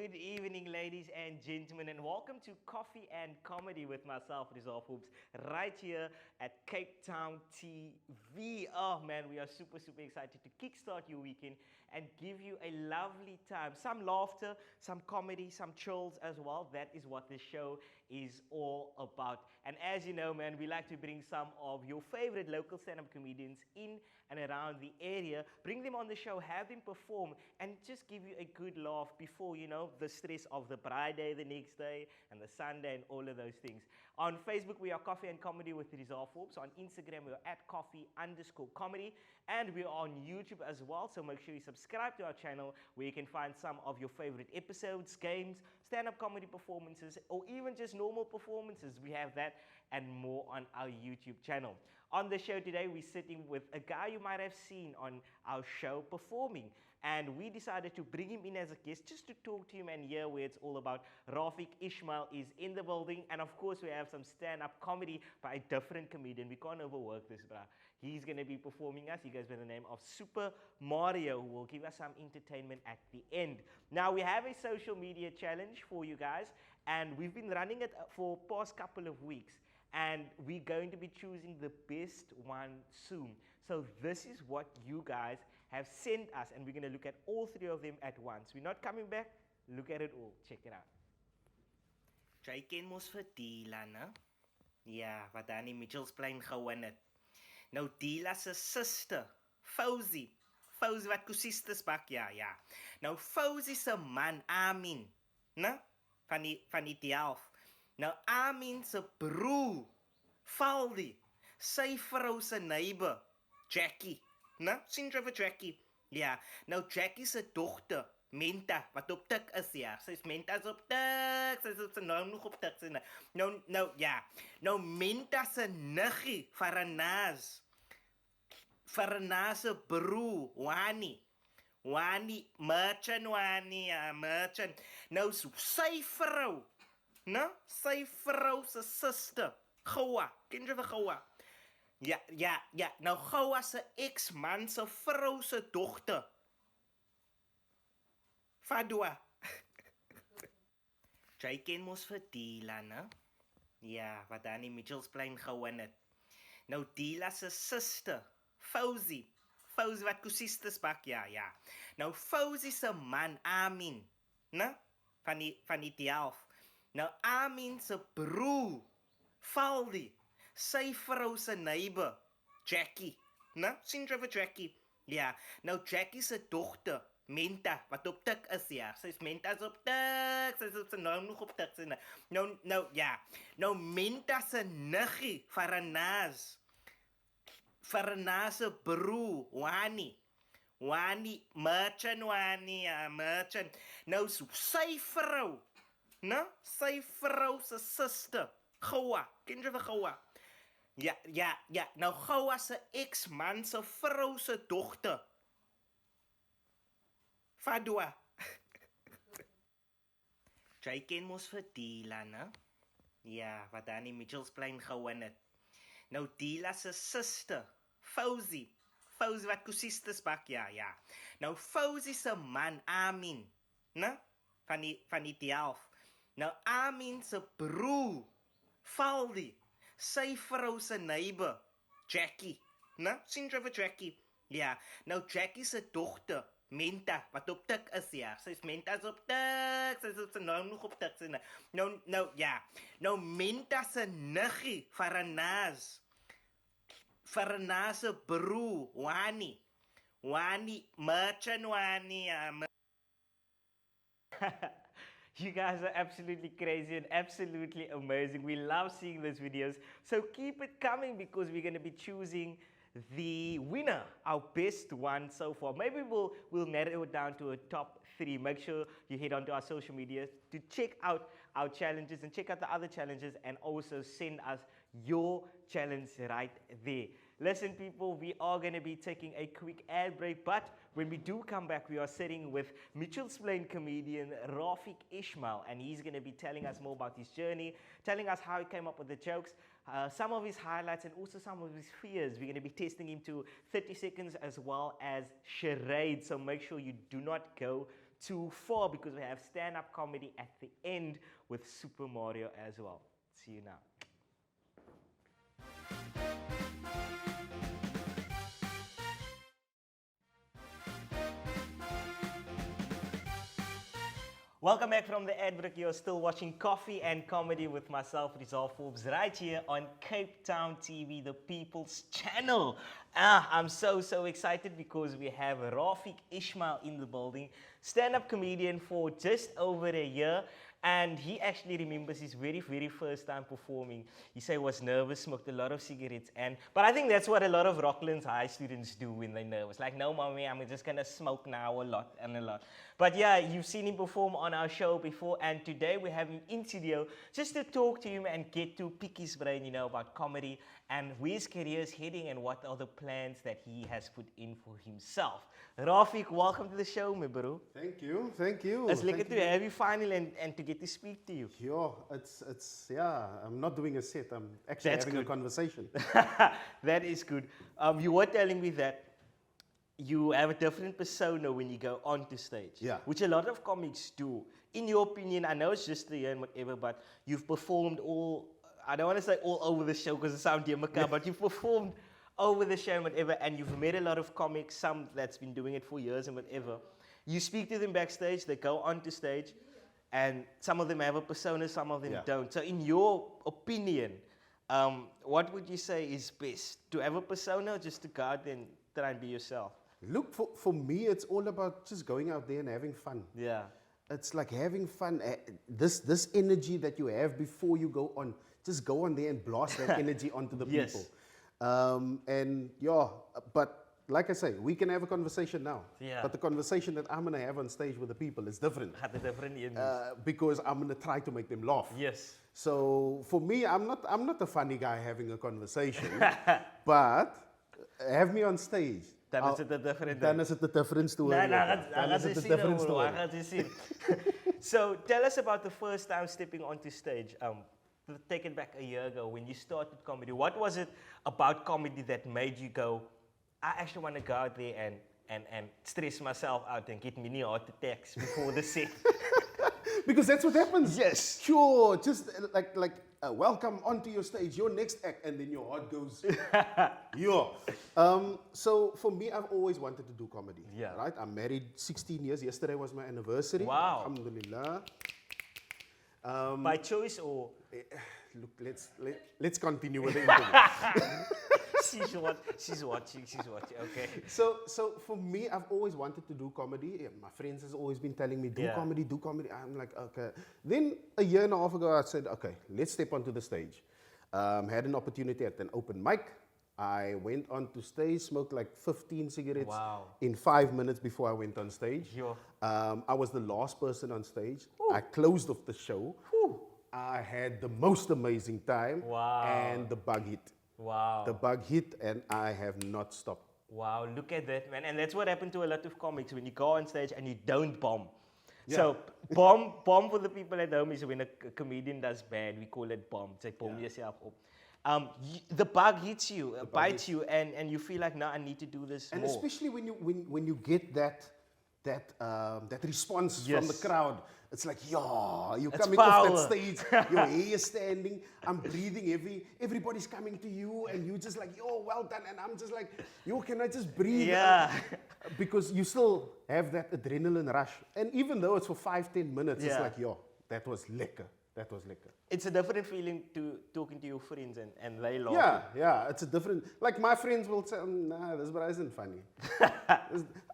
Good evening, ladies and gentlemen, and welcome to Coffee and Comedy with myself, Rezah Forbes, right here at Cape Town TV. Oh man, we are super excited to kickstart your weekend and give you a lovely time. Some laughter, some comedy, some chills as well. That is what this show is all about. And as you know, man, we like to bring some of your favorite local stand-up comedians in and around the area, bring them on the show, have them perform, and just give you a good laugh before, you know, the stress of the bride day the next day and the Sunday and all of those things. On Facebook, we are Coffee and Comedy with Rezah Forbes. On Instagram, we are at coffee_comedy. And we are on YouTube as well, so make sure you subscribe to our channel where you can find some of your favorite episodes, games, stand-up comedy performances, or even just normal performances. We have that and more on our YouTube channel. On the show today, we're sitting with a guy you might have seen on our show performing, and we decided to bring him in as a guest just to talk to him and hear where it's all about. Rafique Ismail is in the building, and of course we have some stand-up comedy by a different comedian. We can't overwork this, bruh. He's going to be performing us. He goes by the name of Super Mario, who will give us some entertainment at the end. Now, we have a social media challenge for you guys, and we've been running it for the past couple of weeks. And we're going to be choosing the best one soon. So this is what you guys have sent us, and we're going to look at all three of them at once. We're not coming back. Look at it all. Check it out. Jy ken mos vir Dila, né? Ja, wat daar in Mitchellsplein gewoon het. Nou Dila se sister, Fauzi. Fauzi wat kusistes bak, ja. Nou Fauzi se man, Amin, né? Van die 12. Nou Amin se broer, Faldi, sy vrou se neighbor, Jackie, né? Sien jy vir Jackie? Ja, nou Jackie se dogter, Menta, wat op tik is, ja. Sy's Menta's op tik, sy's op sy naam nog op tik. Nou Menta se niggie, Faranaz se broer, Wani, merchant. Nou sy vrou, né? Sy vrou se suster, Goua. Ken jy vir Goua? Ja. Nou Goua se ex-man se vrou se dogter, Fadwa. Jy ken mos vir Dila, né? Ja, wat daar in Mitchellsplein gewoon het. Nou Dila se sister, Fauzi wat kusistes bak, ja. Nou Fauzi se man, Amin, né? Van die 12. Nou Amin se broer, Faldi, sy vrou se neighbor, Jackie, né? Sien jy vir Jackie? Ja, nou Jackie se dogter, Menta, wat op tik is, ja. Sy's Menta's op tik, sy's op sy naam nog op tik. Nou Menta se niggie, Faranaz se broer, Wani, merchant. Nou sy vrou, né? Sy vrou se suster, Goua. Ken jy vir Goua? Ja. Nou Goua se ex-man se vrou se dogter, Fadwa. Jy ken mos vir Dila, né? Ja, wat daar in Mitchellsplein gewoon het. Nou Dila se sister, Fauzi wat kusistes bak, ja. Nou Fauzi se man, Amin, né? Van die 12. Nou Amin se broer, Faldi, sy vrou se neighbor, Jackie, né? Sien jy vir Jackie? Ja, nou Jackie se dogter, Menta, wat op tik is, ja. Sy's Menta's op tik, sy's op sy naam nog op tik. Nou Menta se niggie, Faranaz se broer, Wani, merchant. You guys are absolutely crazy and absolutely amazing. We love seeing those videos. So keep it coming, because we're going to be choosing the winner, our best one so far. Maybe we'll narrow it down to a top 3. Make sure you head onto our social media to check out our challenges and check out the other challenges, and also send us your challenge right there. Listen, people, we are going to be taking a quick ad break, but when we do come back, we are sitting with Mitchellsplein comedian Rafique Ismail, and he's going to be telling us more about his journey, telling us how he came up with the jokes, some of his highlights, and also some of his fears. We're going to be testing him to 30 seconds as well as charades, so make sure you do not go too far because we have stand-up comedy at the end with Super Mario as well. See you now. Welcome back from the ad break. You're still watching Coffee and Comedy with myself, Rezah Forbes, right here on Cape Town TV, the People's Channel. I'm so excited because we have Rafique Ismail in the building, stand-up comedian for just over a year. And he actually remembers his very first time performing. He said he was nervous, smoked a lot of cigarettes. But I think that's what a lot of Rocklands High students do when they're nervous. Like, no, mommy, I'm just going to smoke now a lot. But yeah, you've seen him perform on our show before. And today we have him in studio just to talk to him and get to pick his brain, you know, about comedy and where his career is heading and what are the plans that he has put in for himself. Rafique, welcome to the show, my bro. Thank you, thank you. It's lucky to have you finally and to get to speak to you. Yeah, I'm not doing a set, I'm actually having a conversation. That is good. You were telling me that you have a different persona when you go onto stage. Yeah. Which a lot of comics do. In your opinion, I know it's just a year and whatever, but you've performed I don't want to say all over the show because it sounds yamaka, but you've performed over the show and whatever, and you've met a lot of comics, some that's been doing it for years and whatever. You speak to them backstage, they go onto stage, and some of them have a persona, some of them don't. So in your opinion, what would you say is best? To have a persona or just to go out and try and be yourself? Look, for me, it's all about just going out there and having fun. Yeah. It's like having fun. This energy that you have before you go on, just go on there and blast that energy onto the people. But like I say, we can have a conversation now. Yeah. But the conversation that I'm going to have on stage with the people is different. Because I'm going to try to make them laugh. Yes. So for me, I'm not a funny guy having a conversation. But have me on stage. Dan is het a different story. Different story. So tell us about the first time stepping onto stage. Take it back a year ago when you started comedy. What was it about comedy that made you go, I actually want to go out there and stress myself out and get many heart attacks before the set? Because that's what happens. Yes. Sure. Just like welcome onto your stage, your next act, and then your heart goes. So for me, I've always wanted to do comedy. Yeah. Right. I'm married 16 years. Yesterday was my anniversary. Wow. Alhamdulillah. By choice or? Look, let's continue with the interview. She's watching. Okay. So for me, I've always wanted to do comedy. My friends has always been telling me, do comedy. I'm like, okay. Then a year and a half ago, I said, okay, let's step onto the stage. Had an opportunity at an open mic. I went onto stage, smoked like 15 cigarettes in 5 minutes before I went on stage. I was the last person on stage. Ooh. I closed off the show. Ooh. I had the most amazing time. And the bug hit. The bug hit and I have not stopped. Wow, look at that, man. And that's what happened to a lot of comics when you go on stage and you don't bomb. Yeah. So bomb for the people at home is when a comedian does bad, we call it bomb. It's like bomb yourself up. The bug hits you, bites you, and you feel like, no, I need to do this and more. Especially when you get that response from the crowd. It's like, you're coming off that stage, your hair is standing, I'm breathing heavy, everybody's coming to you, and you just like, well done, and I'm just like, can I just breathe? Yeah. Because you still have that adrenaline rush. And even though it's for 5-10 minutes, it's like, that was lekker. That was lekker. It's a different feeling to talking to your friends and they laugh. Yeah, it's a different, like my friends will say, nah, this guy isn't funny.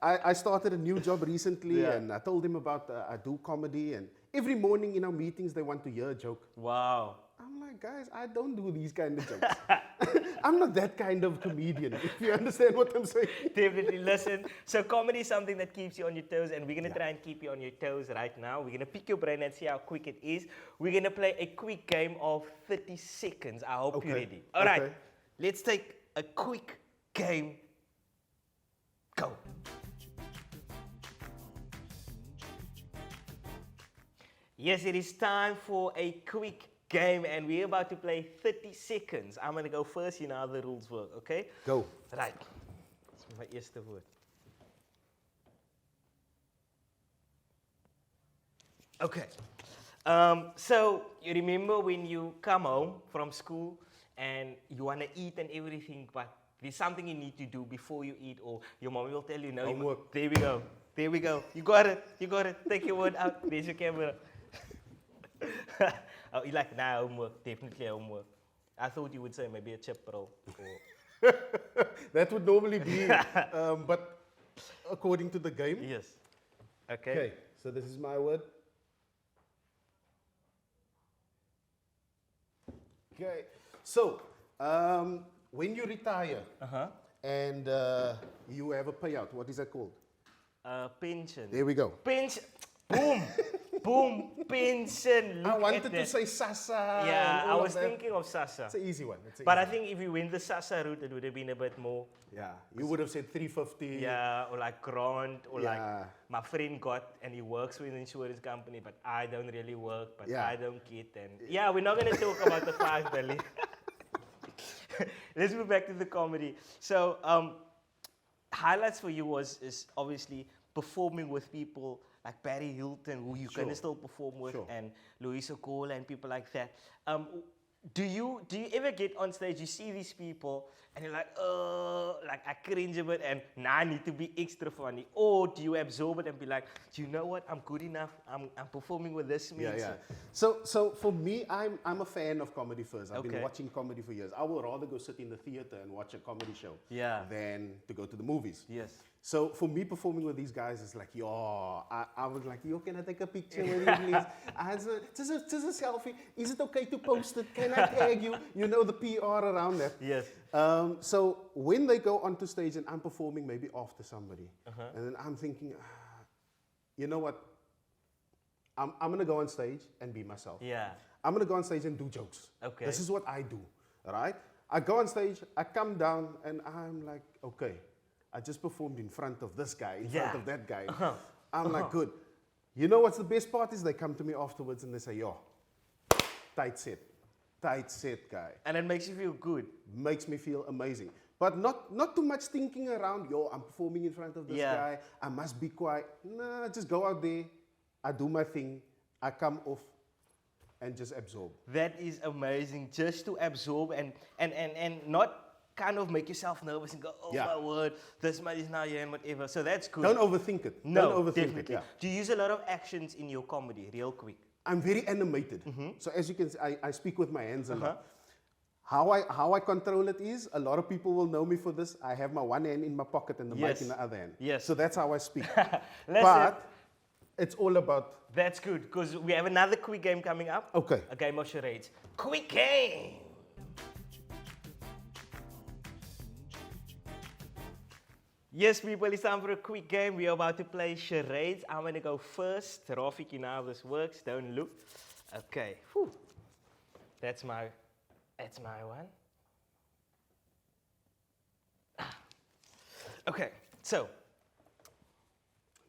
I started a new job recently and I told them about, I do comedy, and every morning in our meetings they want to hear a joke. Wow. I'm like, guys, I don't do these kind of jokes. I'm not that kind of comedian, if you understand what I'm saying. Definitely. Listen, so comedy is something that keeps you on your toes, and we're going to try and keep you on your toes right now. We're going to pick your brain and see how quick it is. We're going to play a quick game of 30 seconds. I hope you're ready. All right, let's take a quick game. Go. Yes, it is time for a quick game, and we're about to play 30 seconds. I'm going to go first, you know how the rules work, okay? Go. Right. That's my eerste woord. Okay. So you remember when you come home from school and you want to eat and everything, but there's something you need to do before you eat, or your mom will tell you, no, Homework. there we go. There we go. You got it. You got it. Take your word out. There's your camera. Oh, you like, nah, homework. Definitely homework. I thought you would say maybe a chip roll. Or That would normally be, but according to the game. yes. Okay. Okay, so this is my word. Okay, so when you retire and you have a payout, what is that called? Pension. There we go. Pension. Boom. Boom. Pension. I Look wanted at to that. say Sasa. Yeah, and I all of was that. thinking of Sasa. It's an easy one. It's an But I easy think if you went the Sasa route, it would have been a bit more, one. Yeah, you would have said 350. yeah, or like Grant, or like Yeah. my friend got, and he works with an insurance company, but I don't really work, but Yeah. I don't get, and yeah, we're not going to talk about the 5 billion. Let's move back to the comedy. So, highlights for you is obviously performing with people like Barry Hilton, who you Sure. can still perform with, Sure. and Luis Okola and people like that. Do you ever get on stage, you see these people, and you're like I cringe a bit, and nah, I need to be extra funny? Or do you absorb it and be like, do you know what, I'm good enough, I'm performing with this man. Yeah, yeah. So for me, I'm a fan of comedy first. I've Okay. been watching comedy for years. I would rather go sit in the theater and watch a comedy show Yeah. than to go to the movies. Yes. So for me, performing with these guys is like, yo, I was like, yo, can I take a picture with you, please? Just a selfie. Is it okay to post it? Can I tag you? You know, the PR around that. Yes. So when they go onto stage and I'm performing maybe after somebody, and then I'm thinking, you know what? I'm going to go on stage and be myself. Yeah. I'm going to go on stage and do jokes. Okay. This is what I do, all right? I go on stage, I come down, and I'm like, okay, I just performed in front of this guy, in front of that guy. I'm like, good. You know what's the best part is they come to me afterwards and they say, yo, tight set, guy. And it makes you feel good. Makes me feel amazing. But not too much thinking around, yo, I'm performing in front of this Yeah. guy, I must be quiet. Nah, just go out there, I do my thing, I come off and just absorb. That is amazing, just to absorb and not kind of make yourself nervous and go, oh Yeah. my word, this man is now here and whatever. So that's good. Don't overthink it. No, Don't overthink definitely. it. Yeah. Do you use a lot of actions in your comedy, real quick? I'm very animated. So as you can see, I speak with my hands a lot. Uh-huh. How I control it is, a lot of people will know me for this. I have my one hand in my pocket and the mic Yes. in the other hand. Yes. So that's how I speak. Listen, But it's all about, that's good, because we have another quick game coming up. okay. A game of charades. Quick game! Yes, people, it's time for a quick game. We are about to play charades. I'm going to go first. Rafique, you know how this works. Don't look. Okay. Whew. That's my one. Okay, so.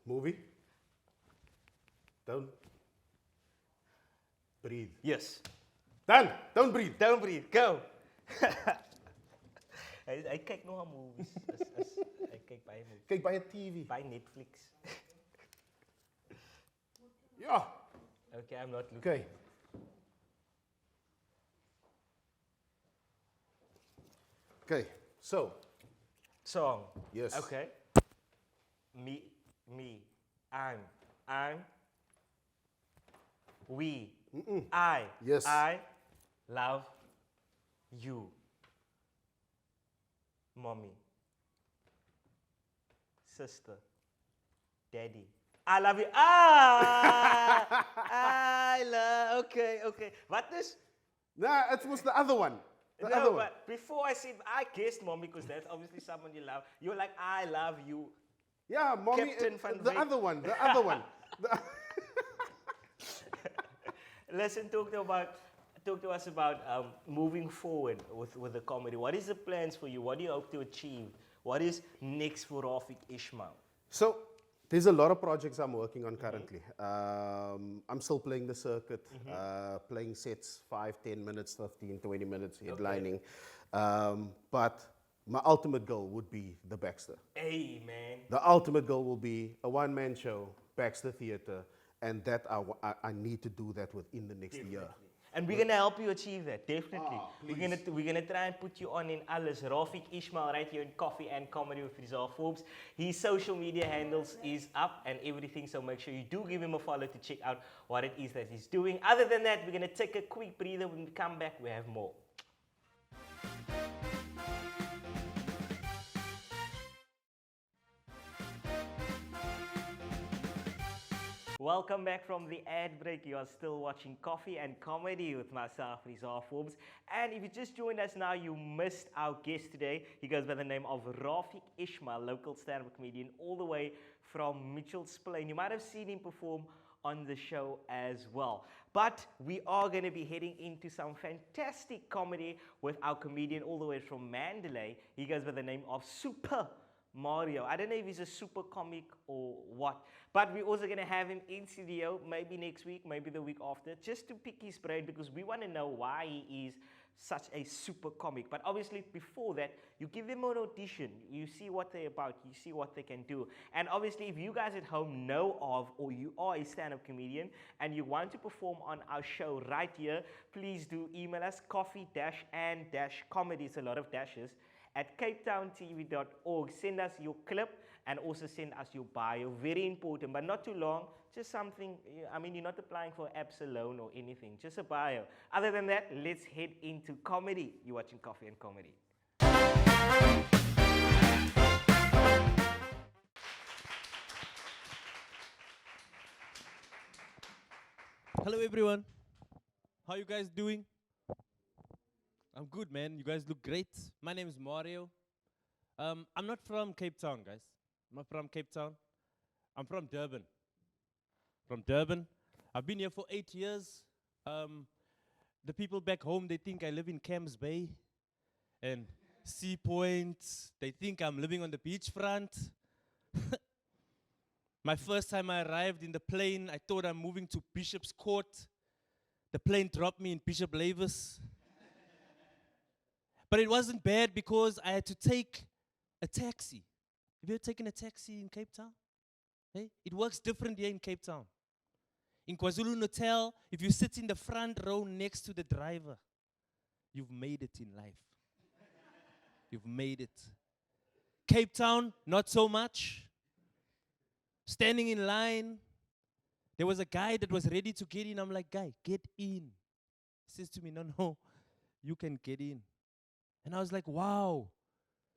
Movie. Don't breathe. Yes. Done. Don't breathe. Don't breathe. Go. I kyk nog aan movies. I kyk baie movies. Kijk bij het TV. By Netflix. Ja. Okay, I'm not looking. Okay. Okay. So. Song. Yes. Okay. Me, I'm, we, I, Yes. I love you, mommy, sister, daddy. I love you. Ah, I love. Okay. What is? Nah, it was the other one. The No, other one. but before I said, I guessed mommy because that's obviously someone you love. You're like, I love you. Yeah, mommy. Captain Van The Wyk. other one. The other one. Listen, talk to us about moving forward with the comedy. What is the plans for you? What do you hope to achieve? What is next for Rafique Ismail? So there's a lot of projects I'm working on currently. I'm still playing the circuit, playing sets, 5, 10 minutes, 15, 20 minutes, headlining. But my ultimate goal would be the Baxter. Hey, man. The ultimate goal will be a one-man show, Baxter Theatre, and that I need to do that within the next year. And we're gonna help you achieve that, definitely. Ah, We're gonna try and put you on in alles. Rafique Ismail right here in Coffee and Comedy with Rezah Forbes. His social media handles is up and everything, so make sure you do give him a follow to check out what it is that he's doing. Other than that, we're gonna take a quick breather. When we come back, we have more. Welcome back from the ad break. You are still watching Coffee and Comedy with myself, Rezah Forbes. And if you just joined us now, you missed our guest today. He goes by the name of Rafique Ismail, local stand-up comedian, all the way from Mitchell's Plain. You might have seen him perform on the show as well. But we are going to be heading into some fantastic comedy with our comedian all the way from Mandalay. He goes by the name of Super Mario. I don't know if he's a super comic or what, but we're also going to have him in studio maybe next week, maybe the week after, just to pick his brain, because we want to know why he is such a super comic. But obviously before that, you give them an audition, you see what they're about, you see what they can do. And obviously if you guys at home know of, or you are a stand-up comedian and you want to perform on our show right here, please do email us coffee-and-comedy, it's a lot of dashes, at capetowntv.org. Send us your clip and also send us your bio. Very important, but not too long. Just something, I mean, you're not applying for apps alone or anything, just a bio. Other than that, let's head into comedy. You're watching Coffee and Comedy. Hello everyone. How you guys doing? I'm good, man. You guys look great. My name is Mario. I'm not from Cape Town, guys. I'm not from Cape Town. I'm from Durban. From Durban. I've been here for 8 years. The people back home, they think I live in Camps Bay and Sea Point. They think I'm living on the beachfront. My first time I arrived in the plane, I thought I'm moving to Bishop's Court. The plane dropped me in Bishop Lavis. But it wasn't bad because I had to take a taxi. Have you ever taken a taxi in Cape Town? Hey? It works different here in Cape Town. In KwaZulu-Natal, if you sit in the front row next to the driver, you've made it in life. You've made it. Cape Town, not so much. Standing in line, there was a guy that was ready to get in. I'm like, guy, get in. He says to me, no, you can get in. And I was like, wow,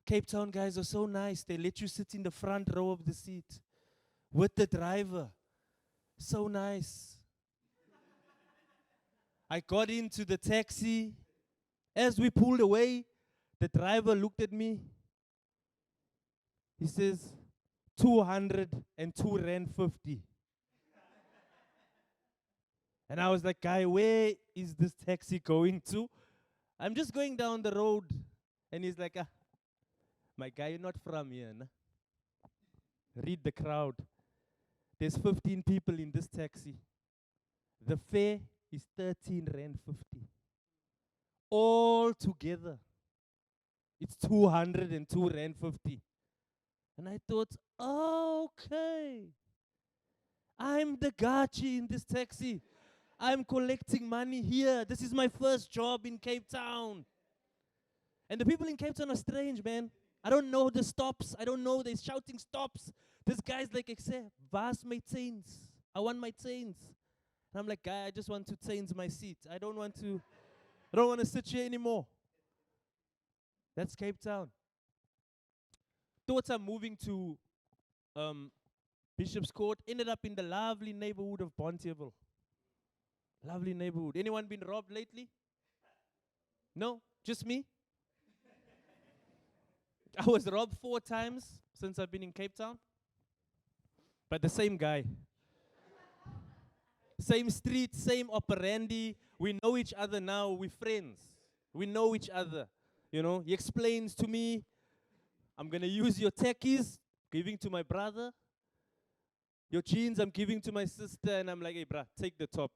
Cape Town guys are so nice. They let you sit in the front row of the seat with the driver. So nice. I got into the taxi. As we pulled away, the driver looked at me. He says, 202 Rand 50. And I was like, guy, where is this taxi going to? I'm just going down the road. And he's like, my guy, you're not from here, nah? Read the crowd. There's 15 people in this taxi. The fare is 13 Rand 50. All together, it's 202 Rand 50. And I thought, okay, I'm the gachi in this taxi. I'm collecting money here. This is my first job in Cape Town. And the people in Cape Town are strange, man. I don't know the stops. I don't know. They're shouting stops. This guy's like, "Vas my chains. I want my chains." And I'm like, guy, I just want to change my seat. I don't want to sit here anymore. That's Cape Town. Thought I'm moving to Bishop's Court. Ended up in the lovely neighborhood of Bonteheuwel. Lovely neighborhood. Anyone been robbed lately? No? Just me? I was robbed 4 times since I've been in Cape Town. But the same guy. Same street, same operandi. We know each other now. We're friends. We know each other. You know, he explains to me, I'm going to use your techies, giving to my brother. Your jeans, I'm giving to my sister. And I'm like, hey, bruh, take the top.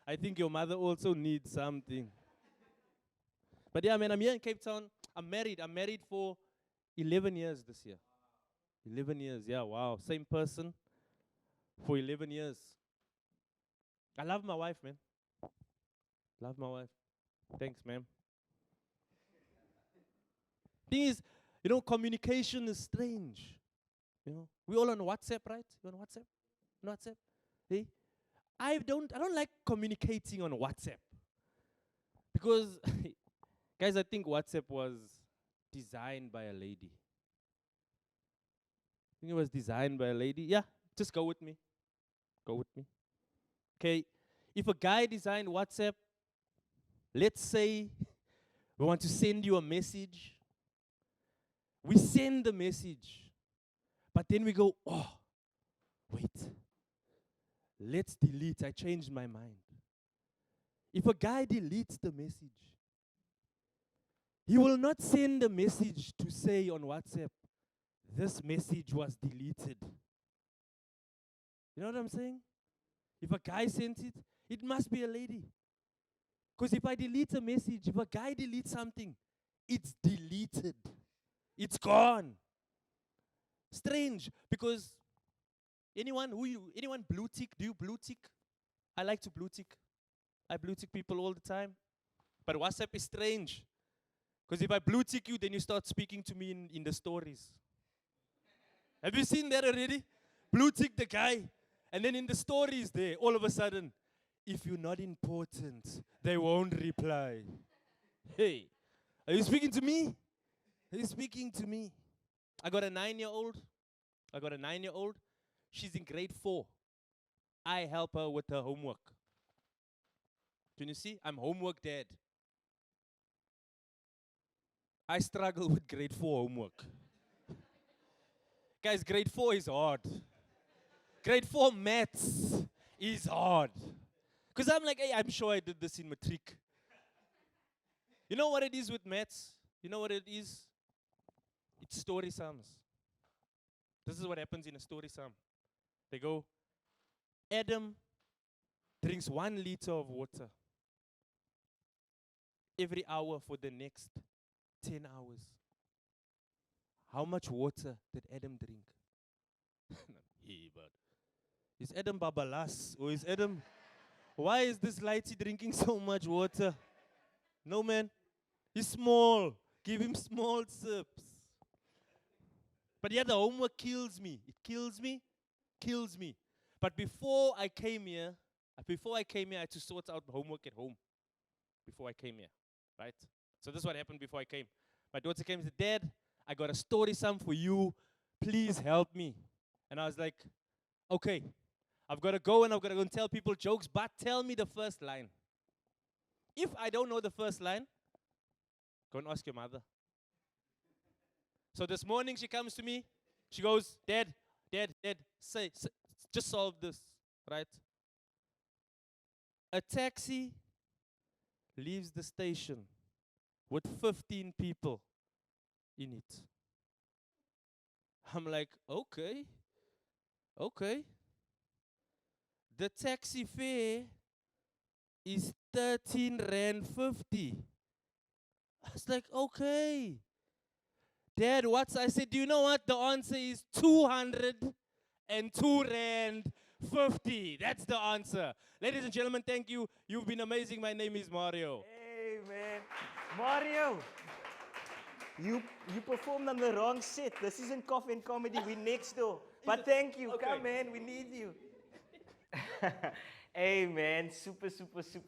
I think your mother also needs something. But yeah, man, I'm here in Cape Town. I'm married. I'm married for 11 years this year. 11 years, yeah, wow. Same person for 11 years. I love my wife, man. Love my wife. Thanks, ma'am. Thing is, communication is strange. We all on WhatsApp, right? You on WhatsApp? On WhatsApp? Hey, I don't like communicating on WhatsApp because, guys, I think WhatsApp was designed by a lady. I think it was designed by a lady. Yeah, just go with me. Go with me. Okay, if a guy designed WhatsApp, let's say we want to send you a message. We send the message, but then we go, oh, wait, let's delete. I changed my mind. If a guy deletes the message, he will not send a message to say on WhatsApp, this message was deleted. You know what I'm saying? If a guy sent it, it must be a lady. Because if I delete a message, if a guy deletes something, it's deleted. It's gone. Strange, because anyone blue tick? Do you blue tick? I like to blue tick. I blue tick people all the time. But WhatsApp is strange. Because if I blue tick you, then you start speaking to me in the stories. Have you seen that already? Blue tick the guy. And then in the stories there, all of a sudden, if you're not important, they won't reply. Hey, are you speaking to me? Are you speaking to me? I got a 9-year-old. She's in grade 4. I help her with her homework. Can you see? I'm homework dad. I struggle with grade 4 homework. Guys, grade 4 is hard. Grade 4 maths is hard. Because I'm like, hey, I'm sure I did this in matric. You know what it is with maths? You know what it is? It's story sums. This is what happens in a story sum. They go, Adam drinks 1 liter of water every hour for the next 10 hours. How much water did Adam drink? Hey, but is Adam Babalas? Or is Adam... Why is this lighty drinking so much water? No, man. He's small. Give him small sips. But yeah, the homework kills me. It kills me. But before I came here, I had to sort out homework at home. Before I came here, right? So this is what happened before I came. My daughter came and said, Dad, I got a story sum for you. Please help me. And I was like, okay, I've got to go and tell people jokes, but tell me the first line. If I don't know the first line, go and ask your mother. So this morning she comes to me. She goes, Dad, say, just solve this, right? A taxi leaves the station with 15 people in it. I'm like, okay. The taxi fare is 13 Rand 50. I was like, okay. Dad, I said, do you know what? The answer is 202 Rand 50. That's the answer. Ladies and gentlemen, thank you. You've been amazing. My name is Mario. Hey, man. Mario, you performed on the wrong set. This isn't Coffee and Comedy. We're next door. But thank you. Okay. Come, man. We need you. Hey, man. Super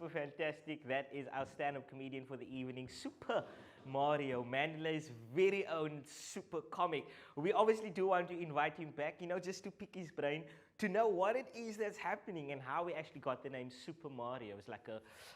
fantastic. That is our stand-up comedian for the evening. Super Mario, Mandelay's very own super comic. We obviously do want to invite him back, just to pick his brain, to know what it is that's happening and how we actually got the name Super Mario. It's like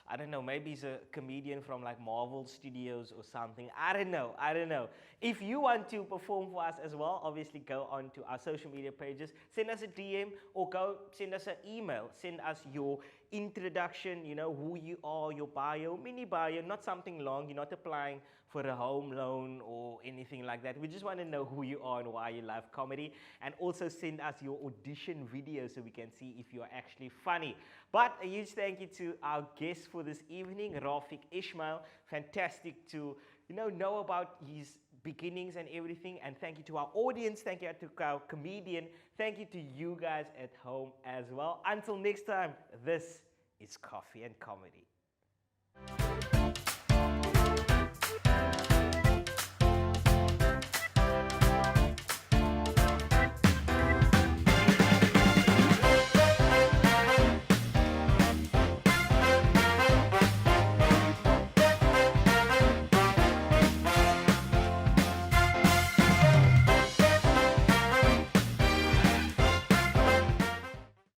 I don't know, maybe he's a comedian from like Marvel Studios or something. I don't know. If you want to perform for us as well, obviously go on to our social media pages, send us a DM or go send us an email, send us your introduction, who you are, your bio, mini bio, not something long. You're not applying for a home loan or anything like that. We just want to know who you are and why you love comedy. And also send us your audition video so we can see if you're actually funny. But a huge thank you to our guest for this evening, Rafique Ismail. Fantastic to know about his beginnings and everything. And thank you to our audience. Thank you to our comedian. Thank you to you guys at home as well. Until next time, this It's Coffee and Comedy.